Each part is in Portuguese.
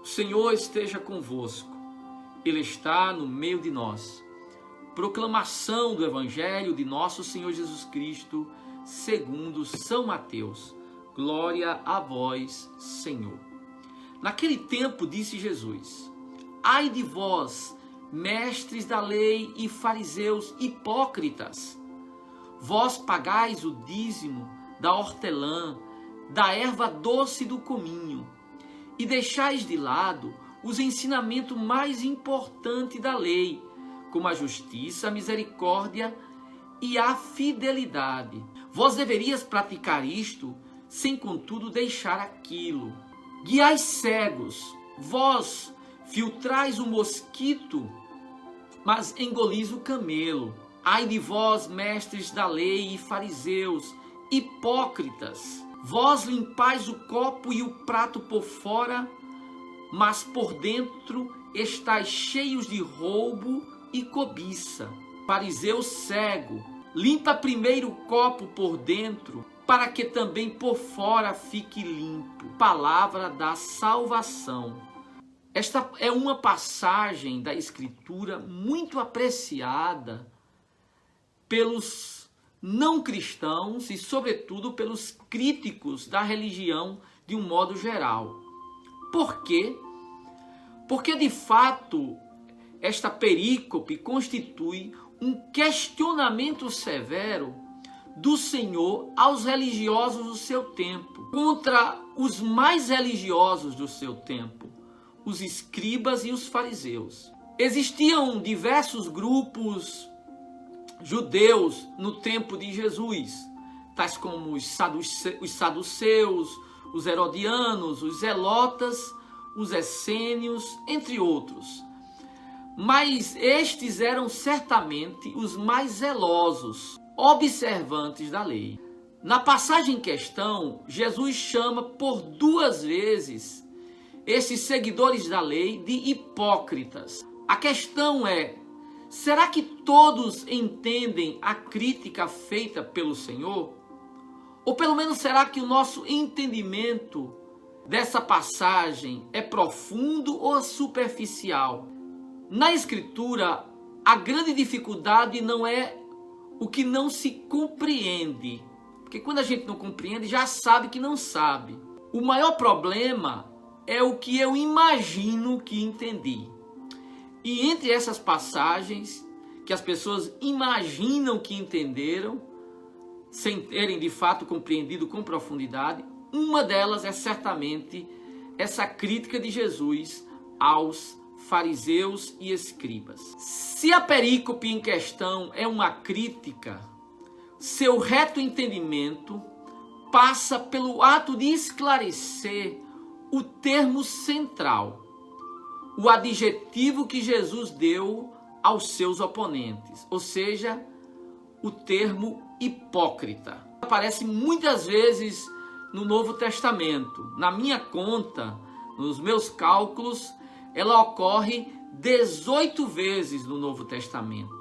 O Senhor esteja convosco, Ele está no meio de nós. Proclamação do Evangelho de nosso Senhor Jesus Cristo, segundo São Mateus. Glória a vós, Senhor. Naquele tempo disse Jesus: ai de vós, mestres da lei e fariseus hipócritas! Vós pagais o dízimo da hortelã, da erva doce do cominho, e deixais de lado os ensinamentos mais importantes da lei, como a justiça, a misericórdia e a fidelidade. Vós deverias praticar isto, sem contudo deixar aquilo. Guiais cegos, vós filtrais o mosquito, mas engolis o camelo. Ai de vós, mestres da lei e fariseus, hipócritas! Vós limpais o copo e o prato por fora, mas por dentro estáis cheios de roubo e cobiça. Fariseu cego, limpa primeiro o copo por dentro, para que também por fora fique limpo. Palavra da salvação. Esta é uma passagem da Escritura muito apreciada pelos não cristãos e, sobretudo, pelos críticos da religião de um modo geral. Por quê? Porque, de fato, esta perícope constitui um questionamento severo do Senhor aos religiosos do seu tempo, contra os mais religiosos do seu tempo, os escribas e os fariseus. Existiam diversos grupos judeus no tempo de Jesus, tais como os saduceus, os herodianos, os zelotas, os essênios, entre outros. Mas estes eram certamente os mais zelosos, observantes da lei. Na passagem em questão, Jesus chama por 2 vezes esses seguidores da lei de hipócritas. A questão é: será que todos entendem a crítica feita pelo Senhor? Ou pelo menos será que o nosso entendimento dessa passagem é profundo ou superficial? Na Escritura, a grande dificuldade não é o que não se compreende, porque quando a gente não compreende, já sabe que não sabe. O maior problema é o que eu imagino que entendi. E entre essas passagens que as pessoas imaginam que entenderam, sem terem de fato compreendido com profundidade, uma delas é certamente essa crítica de Jesus aos fariseus e escribas. Se a perícope em questão é uma crítica, seu reto entendimento passa pelo ato de esclarecer o termo central, o adjetivo que Jesus deu aos seus oponentes, ou seja, o termo hipócrita. Aparece muitas vezes no Novo Testamento. Na minha conta, nos meus cálculos, ela ocorre 18 vezes no Novo Testamento.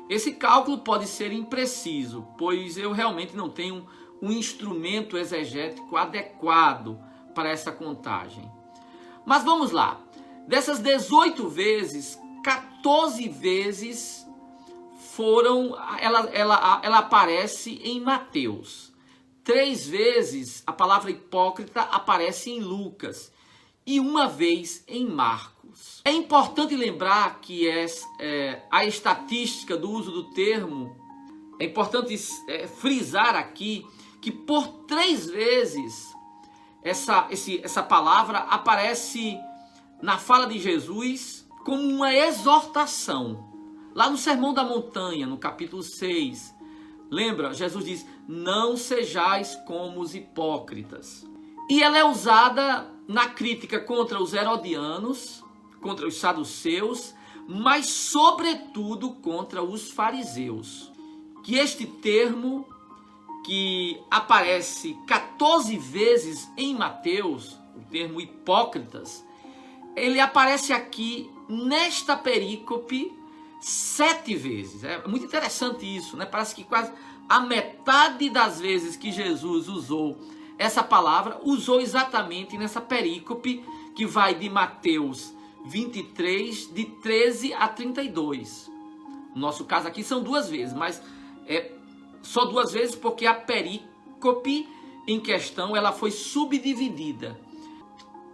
Esse cálculo pode ser impreciso, pois eu realmente não tenho um instrumento exegético adequado para essa contagem. Mas vamos lá. Dessas 18 vezes, 14 vezes ela aparece em Mateus. 3 vezes a palavra hipócrita aparece em Lucas e 1 vez em Marcos. É importante lembrar que a estatística do uso do termo, é importante frisar aqui que por 3 vezes essa palavra aparece na fala de Jesus como uma exortação. Lá no Sermão da Montanha, no capítulo 6, lembra? Jesus diz: não sejais como os hipócritas. E ela é usada na crítica contra os herodianos, contra os saduceus, mas sobretudo contra os fariseus. Que este termo, que aparece 14 vezes em Mateus, o termo hipócritas, ele aparece aqui nesta perícope 7 vezes. É muito interessante isso, né? Parece que quase a metade das vezes que Jesus usou essa palavra usou exatamente nessa perícope que vai de Mateus 23, de 13 a 32. No nosso caso aqui são 2 vezes, mas é só 2 vezes porque a perícope em questão ela foi subdividida.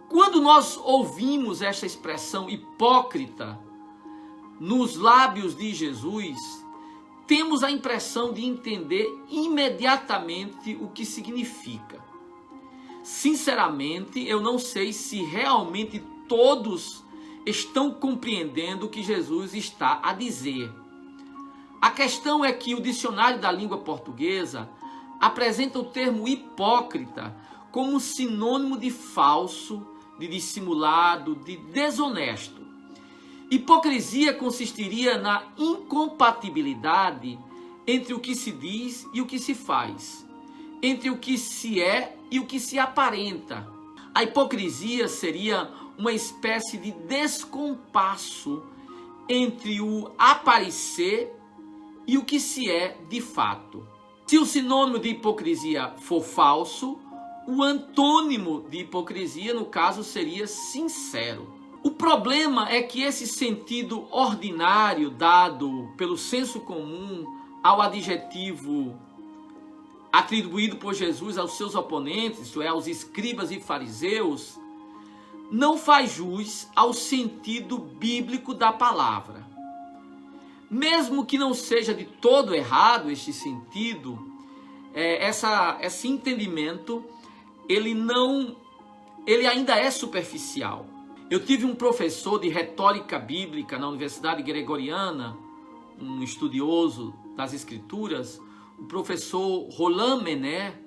Quando nós ouvimos esta expressão hipócrita nos lábios de Jesus, temos a impressão de entender imediatamente o que significa. Sinceramente, eu não sei se realmente todos estão compreendendo o que Jesus está a dizer. A questão é que o dicionário da língua portuguesa apresenta o termo hipócrita como sinônimo de falso, de dissimulado, de desonesto. Hipocrisia consistiria na incompatibilidade entre o que se diz e o que se faz, entre o que se é e o que se aparenta. A hipocrisia seria uma espécie de descompasso entre o aparecer e o que se é de fato. Se o sinônimo de hipocrisia for falso, o antônimo de hipocrisia, no caso, seria sincero. O problema é que esse sentido ordinário dado pelo senso comum ao adjetivo atribuído por Jesus aos seus oponentes, isto é, aos escribas e fariseus, não faz jus ao sentido bíblico da palavra. Mesmo que não seja de todo errado este sentido, esse entendimento, ele ainda é superficial. Eu tive um professor de retórica bíblica na Universidade Gregoriana, um estudioso das Escrituras, o professor Roland Mené,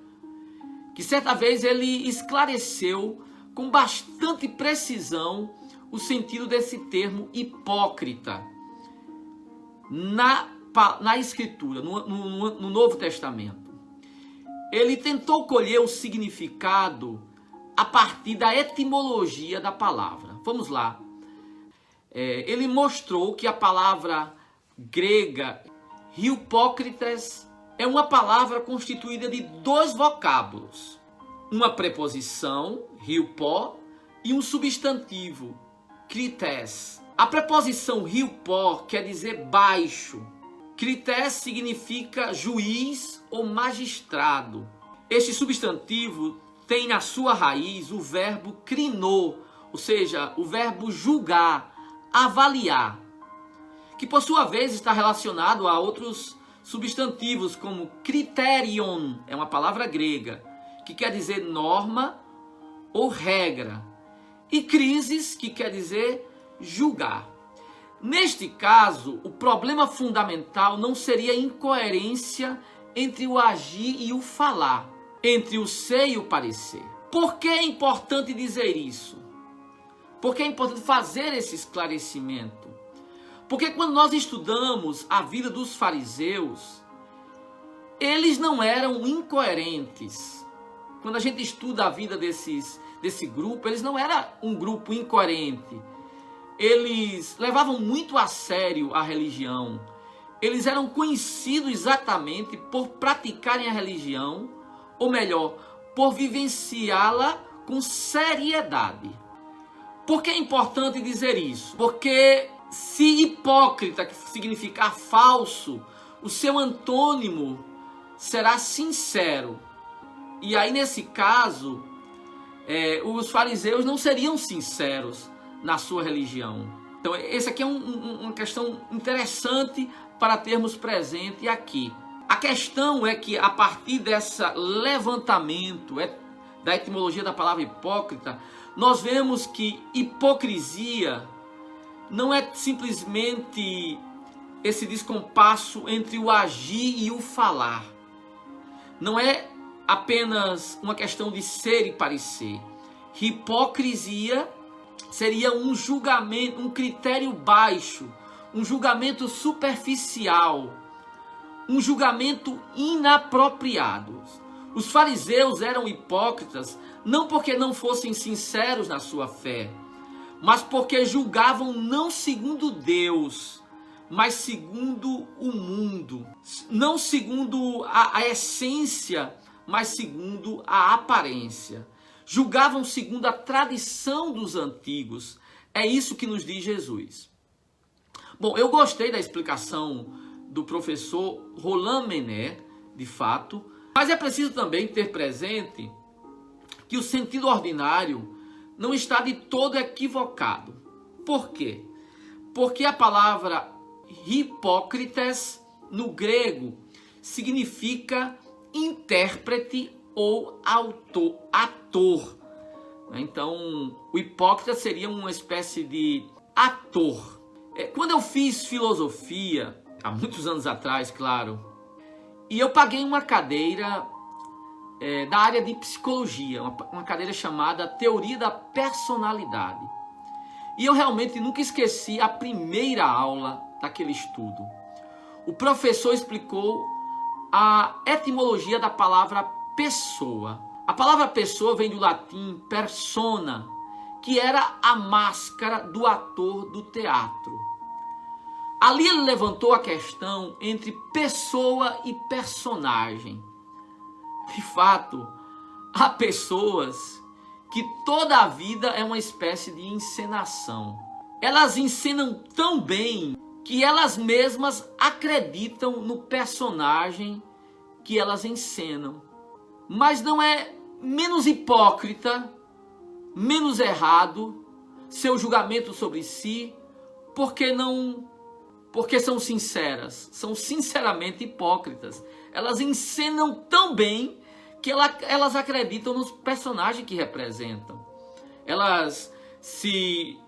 que certa vez ele esclareceu com bastante precisão o sentido desse termo hipócrita na Escritura, no Novo Testamento. Ele tentou colher o significado a partir da etimologia da palavra. Vamos lá. Ele mostrou que a palavra grega hypokrites é uma palavra constituída de 2 vocábulos. Uma preposição, hypo, e um substantivo, krites. A preposição hypo quer dizer baixo. Krites significa juiz ou magistrado. Este substantivo tem na sua raiz o verbo krinô, ou seja, o verbo julgar, avaliar, que por sua vez está relacionado a outros substantivos como criterion, é uma palavra grega, que quer dizer norma ou regra, e crisis, que quer dizer julgar. Neste caso, o problema fundamental não seria a incoerência entre o agir e o falar, entre o ser e o parecer. Por que é importante dizer isso? Por que é importante fazer esse esclarecimento? Porque quando nós estudamos a vida dos fariseus, eles não eram incoerentes. Quando a gente estuda a vida desse grupo, eles não eram um grupo incoerente. Eles levavam muito a sério a religião. Eles eram conhecidos exatamente por praticarem a religião, ou melhor, por vivenciá-la com seriedade. Por que é importante dizer isso? Porque se hipócrita, que significar falso, o seu antônimo será sincero. E aí, nesse caso, os fariseus não seriam sinceros na sua religião. Então, essa aqui é uma questão interessante para termos presente aqui. A questão é que, a partir desse levantamento da etimologia da palavra hipócrita, nós vemos que hipocrisia não é simplesmente esse descompasso entre o agir e o falar. Não é apenas uma questão de ser e parecer. Hipocrisia seria um julgamento, um critério baixo, um julgamento superficial, um julgamento inapropriado. Os fariseus eram hipócritas não porque não fossem sinceros na sua fé, mas porque julgavam não segundo Deus, mas segundo o mundo, não segundo a essência mas segundo a aparência. Julgavam segundo a tradição dos antigos. É isso que nos diz Jesus. Bom, eu gostei da explicação do professor Roland Menet, de fato, mas é preciso também ter presente que o sentido ordinário não está de todo equivocado. Por quê? Porque a palavra hipócrites, no grego, significa intérprete ou ator. Então, o hipócrita seria uma espécie de ator. Quando eu fiz filosofia, há muitos anos atrás, claro, e eu paguei uma cadeira da área de psicologia, uma cadeira chamada Teoria da Personalidade. E eu realmente nunca esqueci a primeira aula daquele estudo. O professor explicou a etimologia da palavra pessoa. A palavra pessoa vem do latim persona, que era a máscara do ator do teatro. Ali ele levantou a questão entre pessoa e personagem. De fato, há pessoas que toda a vida é uma espécie de encenação. Elas encenam tão bem que elas mesmas acreditam no personagem que elas encenam. Mas não é menos hipócrita, menos errado seu julgamento sobre si, porque são sinceras, são sinceramente hipócritas. Elas encenam tão bem que elas acreditam nos personagens que representam. Elas se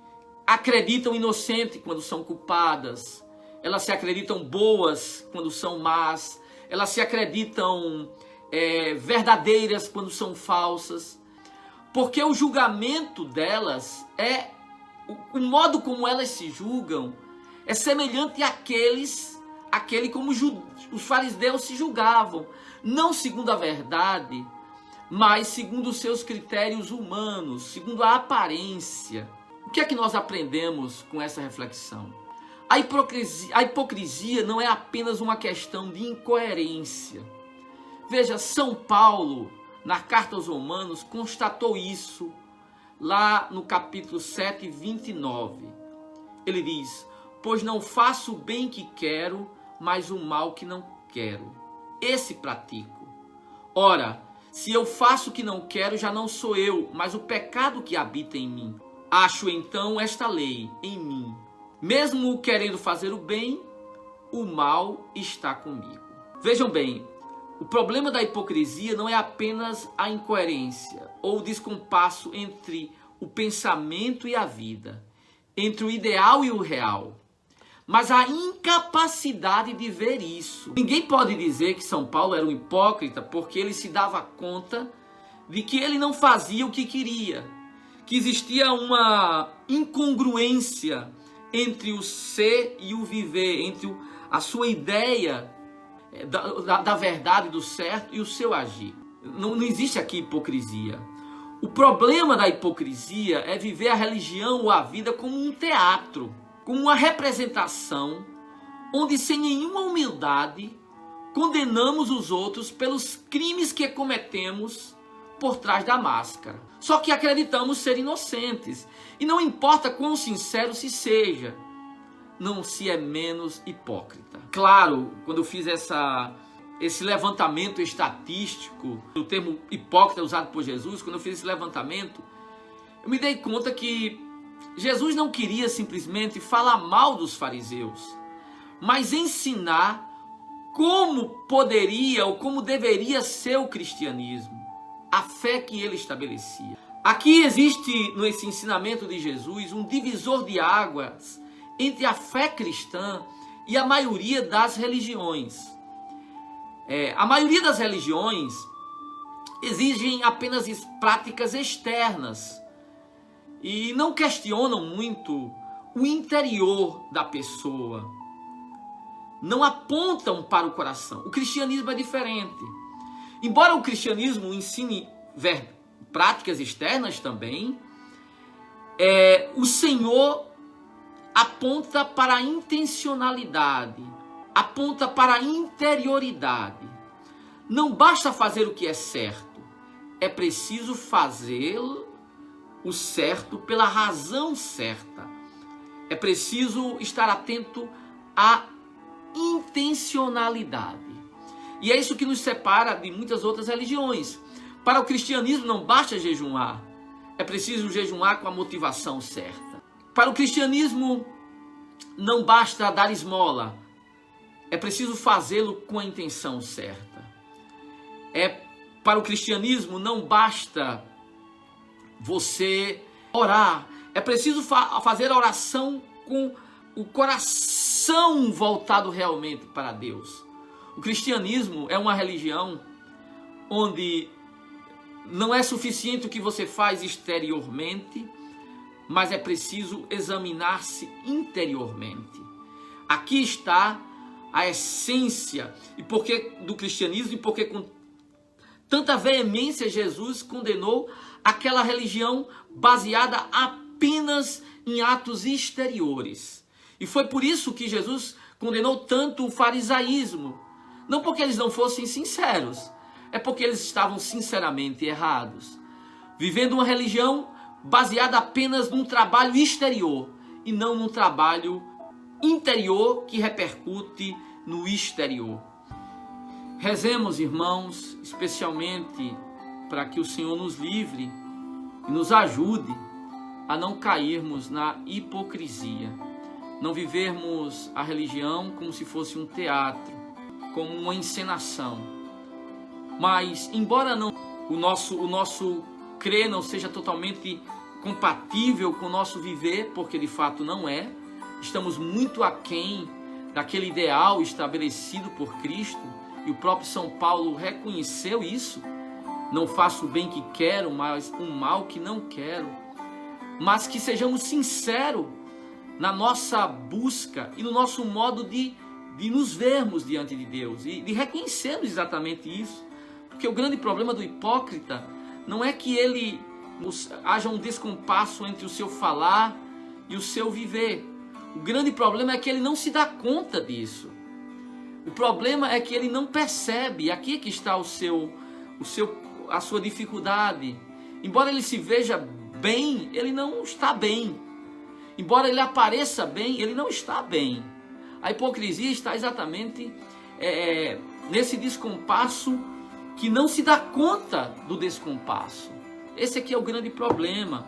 acreditam inocentes quando são culpadas. Elas se acreditam boas quando são más. Elas se acreditam verdadeiras quando são falsas. Porque o julgamento delas o modo como elas se julgam é semelhante àquele como os fariseus se julgavam, não segundo a verdade, mas segundo os seus critérios humanos, segundo a aparência. O que é que nós aprendemos com essa reflexão? A hipocrisia não é apenas uma questão de incoerência. Veja, São Paulo, na carta aos Romanos, constatou isso lá no capítulo 7, 29. Ele diz: pois não faço o bem que quero, mas o mal que não quero. Esse pratico. Ora, se eu faço o que não quero, já não sou eu, mas o pecado que habita em mim. Acho então esta lei em mim. Mesmo querendo fazer o bem, o mal está comigo. Vejam bem, o problema da hipocrisia não é apenas a incoerência ou o descompasso entre o pensamento e a vida, entre o ideal e o real, mas a incapacidade de ver isso. Ninguém pode dizer que São Paulo era um hipócrita porque ele se dava conta de que ele não fazia o que queria, que existia uma incongruência entre o ser e o viver, entre a sua ideia da verdade, do certo e o seu agir. Não existe aqui hipocrisia. O problema da hipocrisia é viver a religião ou a vida como um teatro, como uma representação, onde sem nenhuma humildade condenamos os outros pelos crimes que cometemos por trás da máscara. Só que acreditamos ser inocentes, e não importa quão sincero se seja, não se é menos hipócrita. Claro, quando eu fiz esse levantamento estatístico, o termo hipócrita usado por Jesus, quando eu fiz esse levantamento, eu me dei conta que Jesus não queria simplesmente falar mal dos fariseus, mas ensinar como poderia ou como deveria ser o cristianismo, a fé que ele estabelecia. Aqui existe nesse ensinamento de Jesus um divisor de águas entre a fé cristã e a maioria das religiões. A maioria das religiões exigem apenas práticas externas e não questionam muito o interior da pessoa. Não apontam para o coração. O cristianismo é diferente. Embora o cristianismo ensine práticas externas também, o Senhor aponta para a intencionalidade, aponta para a interioridade. não basta fazer o que é certo, é preciso fazer o certo pela razão certa. É preciso estar atento à intencionalidade. E é isso que nos separa de muitas outras religiões. Para o cristianismo não basta jejuar, é preciso jejuar com a motivação certa. Para o cristianismo não basta dar esmola, é preciso fazê-lo com a intenção certa. Para o cristianismo não basta você orar, é preciso fazer a oração com o coração voltado realmente para Deus. O cristianismo é uma religião onde não é suficiente o que você faz exteriormente, mas é preciso examinar-se interiormente. Aqui está a essência do cristianismo, e porque com tanta veemência Jesus condenou aquela religião baseada apenas em atos exteriores. E foi por isso que Jesus condenou tanto o farisaísmo. Não porque eles não fossem sinceros, é porque eles estavam sinceramente errados. Vivendo uma religião baseada apenas num trabalho exterior e não num trabalho interior que repercute no exterior. Rezemos, irmãos, especialmente para que o Senhor nos livre e nos ajude a não cairmos na hipocrisia, não vivermos a religião como se fosse um teatro, como uma encenação. Mas, embora o nosso crer não seja totalmente compatível com o nosso viver, porque de fato não é, estamos muito aquém daquele ideal estabelecido por Cristo, e o próprio São Paulo reconheceu isso. Não faço o bem que quero, mas o mal que não quero. Mas que sejamos sinceros na nossa busca e no nosso modo de nos vermos diante de Deus e de reconhecermos exatamente isso. Porque o grande problema do hipócrita não é que haja um descompasso entre o seu falar e o seu viver. O grande problema é que ele não se dá conta disso. O problema é que ele não percebe. Aqui é que está a sua dificuldade. Embora ele se veja bem, ele não está bem. Embora ele apareça bem, ele não está bem. A hipocrisia está exatamente nesse descompasso que não se dá conta do descompasso. Esse aqui é o grande problema.